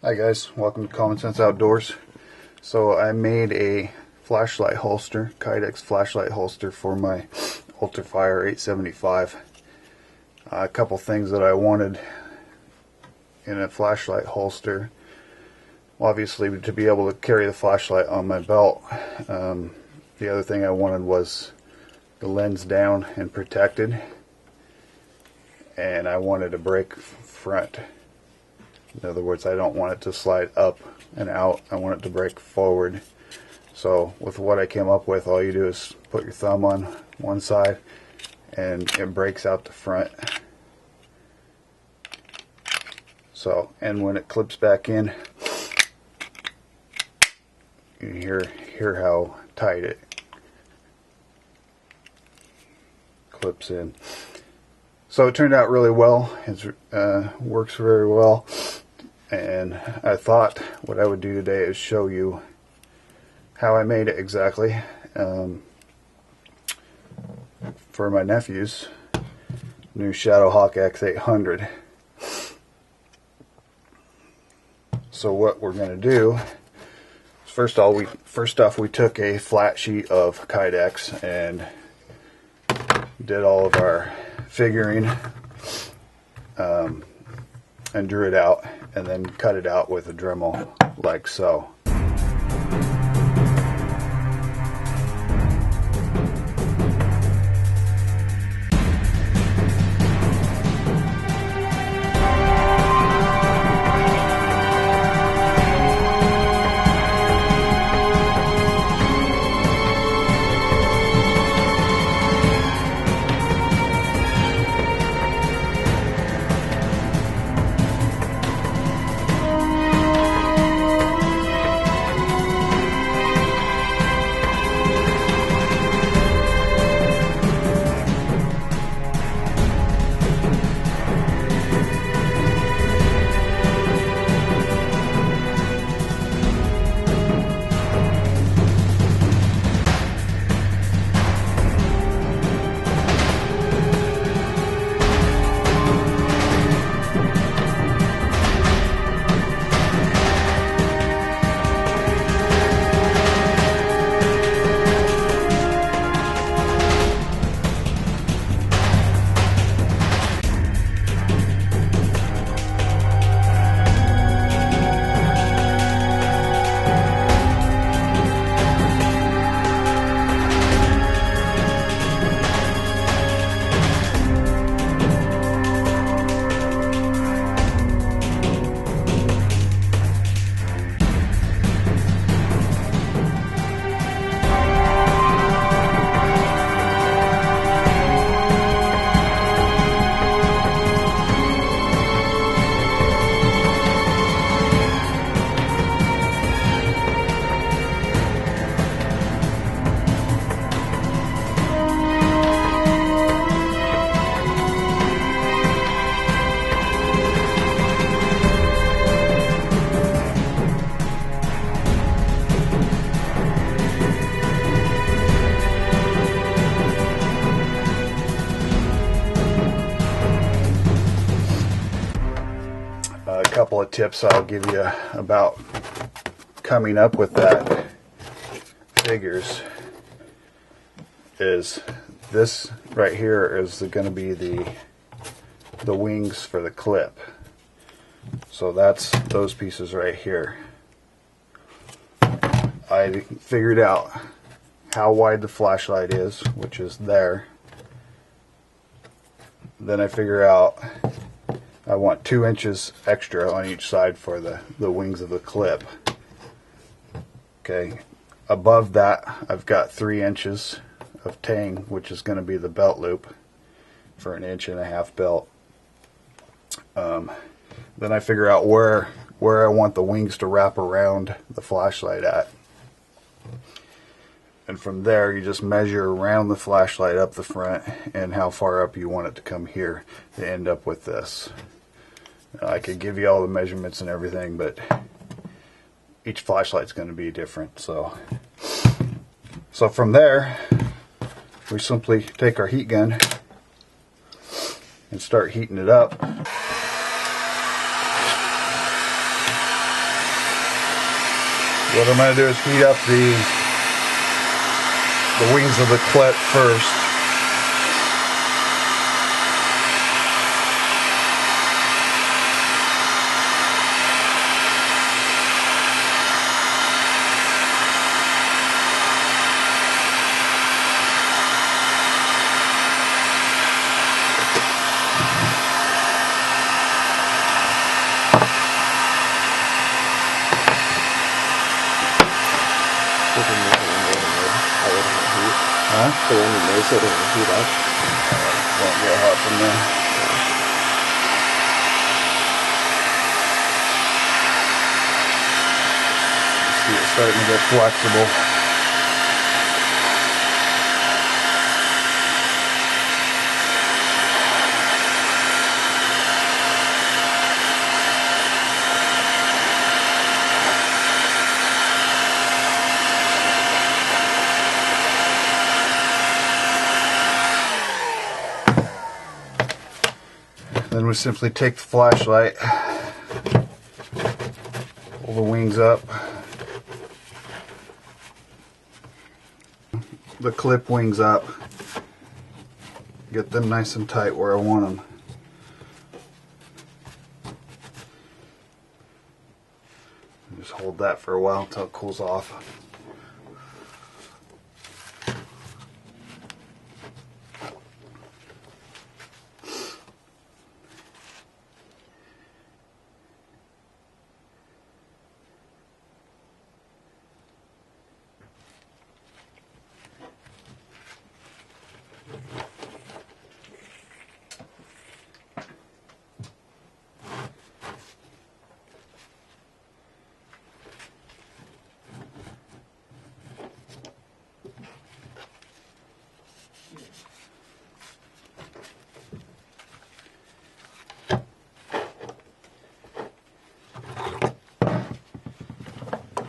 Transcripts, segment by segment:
Hi guys, welcome to Common Sense Outdoors. So I made a flashlight holster, Kydex flashlight holster for my Ultrafire 875. A couple things that I wanted in a flashlight holster. Obviously to be able to carry the flashlight on my belt. The other thing I wanted was the lens down and protected. And I wanted a brake front. In other words, I don't want it to slide up and out. I want it to break forward. So with what I came up with, all you do is put your thumb on one side and it breaks out the front. So, and when it clips back in, you hear how tight it clips in. So it turned out really well. It works very well. And I thought what I would do today is show you how I made it exactly for my nephew's new Shadowhawk X800. So what we're going to do is first off we took a flat sheet of Kydex and did all of our figuring and drew it out and then cut it out with a Dremel like so. A couple of tips I'll give you about coming up with that figures is this right here is going to be the wings for the clip. So that's those pieces right here. I figured out how wide the flashlight is, which is there. Then I figure out I want 2 inches extra on each side for the wings of the clip. Okay, above that I've got 3 inches of tang, which is going to be the belt loop for an 1.5 inch belt. Then I figure out where I want the wings to wrap around the flashlight at. And from there you just measure around the flashlight up the front and how far up you want it to come here to end up with this. I could give you all the measurements and everything, but each flashlight's going to be different. So from there, we simply take our heat gun and start heating it up. What I'm going to do is heat up the wings of the clip first. Huh? The one you made so it doesn't heat up. Won't get hot from there. See, it's starting to get flexible. Then we simply take the flashlight, pull the wings up, the clip wings up, get them nice and tight where I want them. And just hold that for a while until it cools off.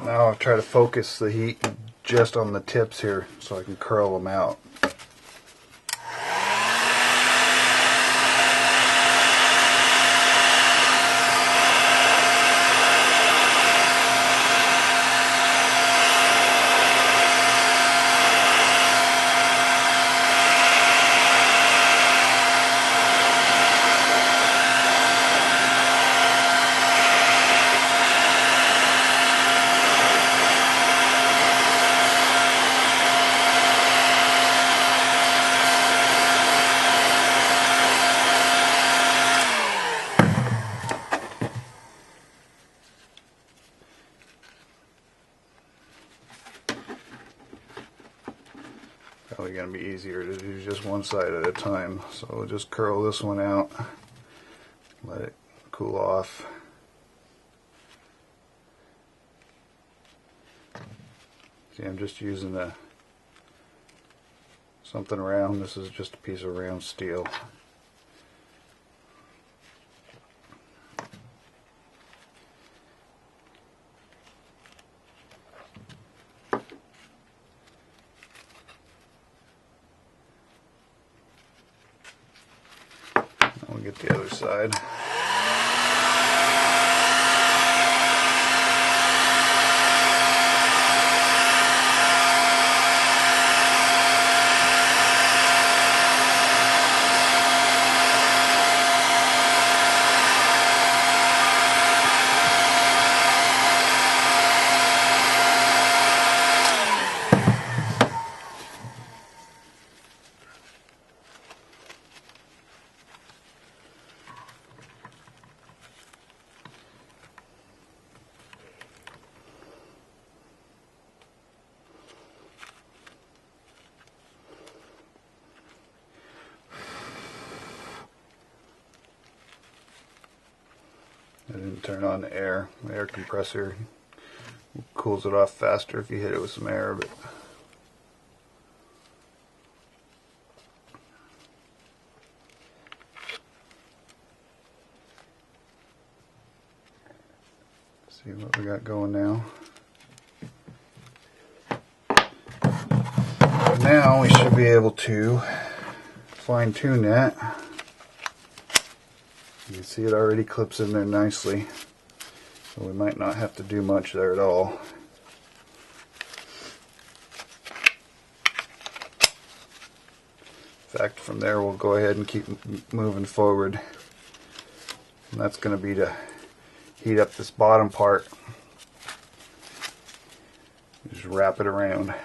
Now I'll try to focus the heat just on the tips here so I can curl them out. Probably going to be easier to do just one side at a time. So we'll just curl this one out, let it cool off. See, I'm just using something round. This is just a piece of round steel. We'll get the other side. I didn't turn on the air compressor cools it off faster if you hit it with some air, but see what we got going now. Now we should be able to fine tune that. You can see it already clips in there nicely, so we might not have to do much there at all. fact, from there we'll go ahead and keep moving forward. And that's going to be to heat up this bottom part. Just wrap it around.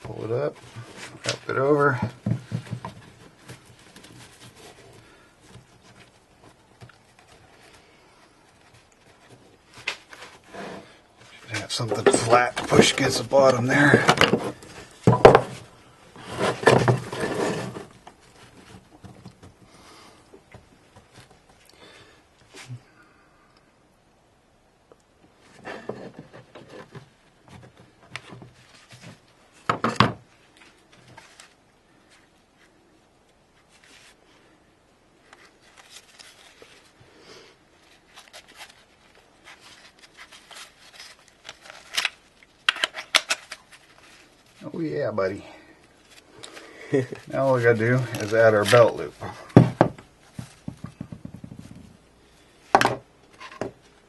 Pull it up, wrap it over. Should have something flat to push against the bottom there. Oh yeah, buddy. Now all we gotta do is add our belt loop.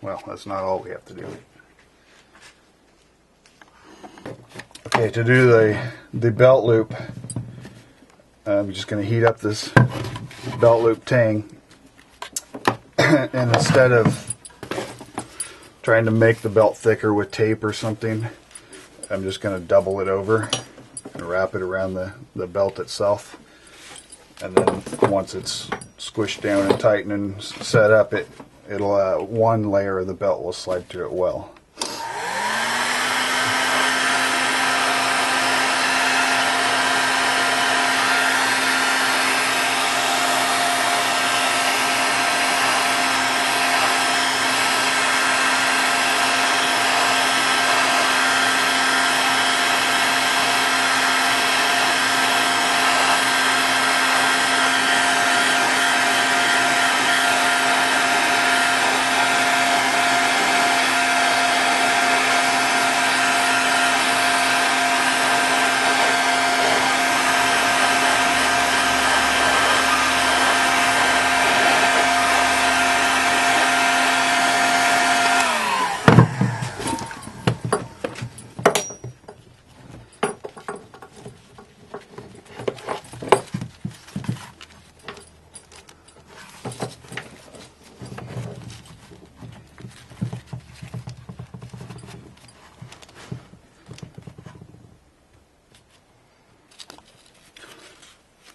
Well, that's not all we have to do. Okay, to do the belt loop, I'm just gonna heat up this belt loop tang, and instead of trying to make the belt thicker with tape or something, I'm just going to double it over and wrap it around the belt itself. And then once it's squished down and tightened and set up, it'll one layer of the belt will slide through it well.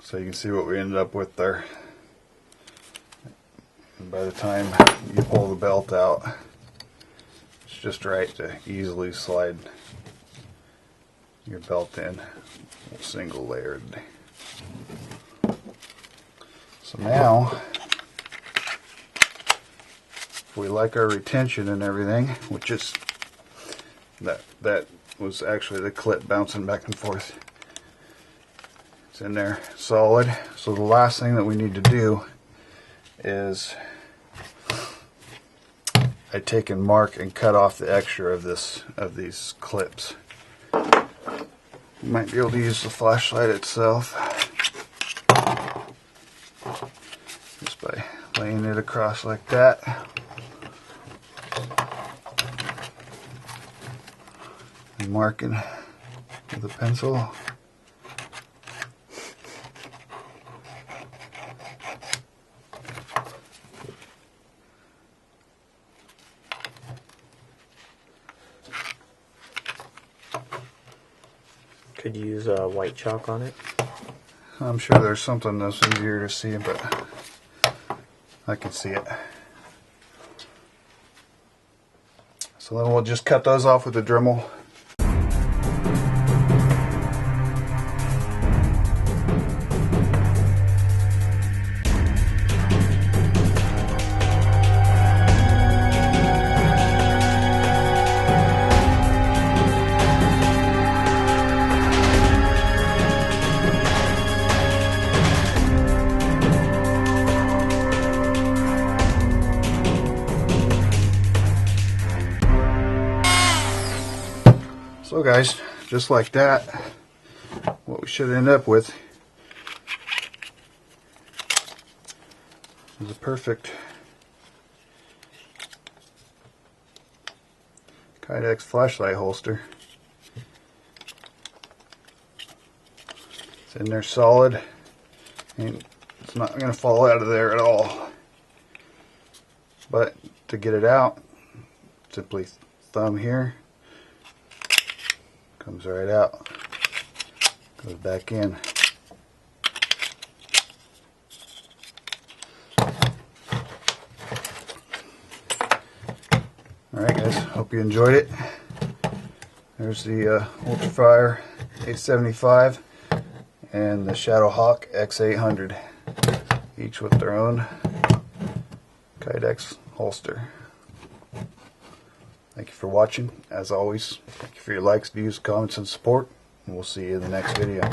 So you can see what we ended up with there. And by the time you pull the belt out, it's just right to easily slide your belt in, single layered. So now, if we like our retention and everything, which is that was actually the clip bouncing back and forth. It's in there solid. So the last thing that we need to do is I take and mark and cut off the extra of these clips. You might be able to use the flashlight itself just by laying it across like that. And marking with a pencil. Could you use white chalk on it? I'm sure there's something that's easier to see, but I can see it. So then we'll just cut those off with a Dremel. So guys, just like that, what we should end up with is a perfect Kydex flashlight holster. It's in there solid, and it's not going to fall out of there at all. But to get it out, simply thumb here, comes right out, goes back in. Alright guys, hope you enjoyed it. There's the Ultrafire 875 and the Shadowhawk X800, each with their own Kydex holster. Thank you for watching. As always, thank you for your likes, views, comments, and support, and we'll see you in the next video.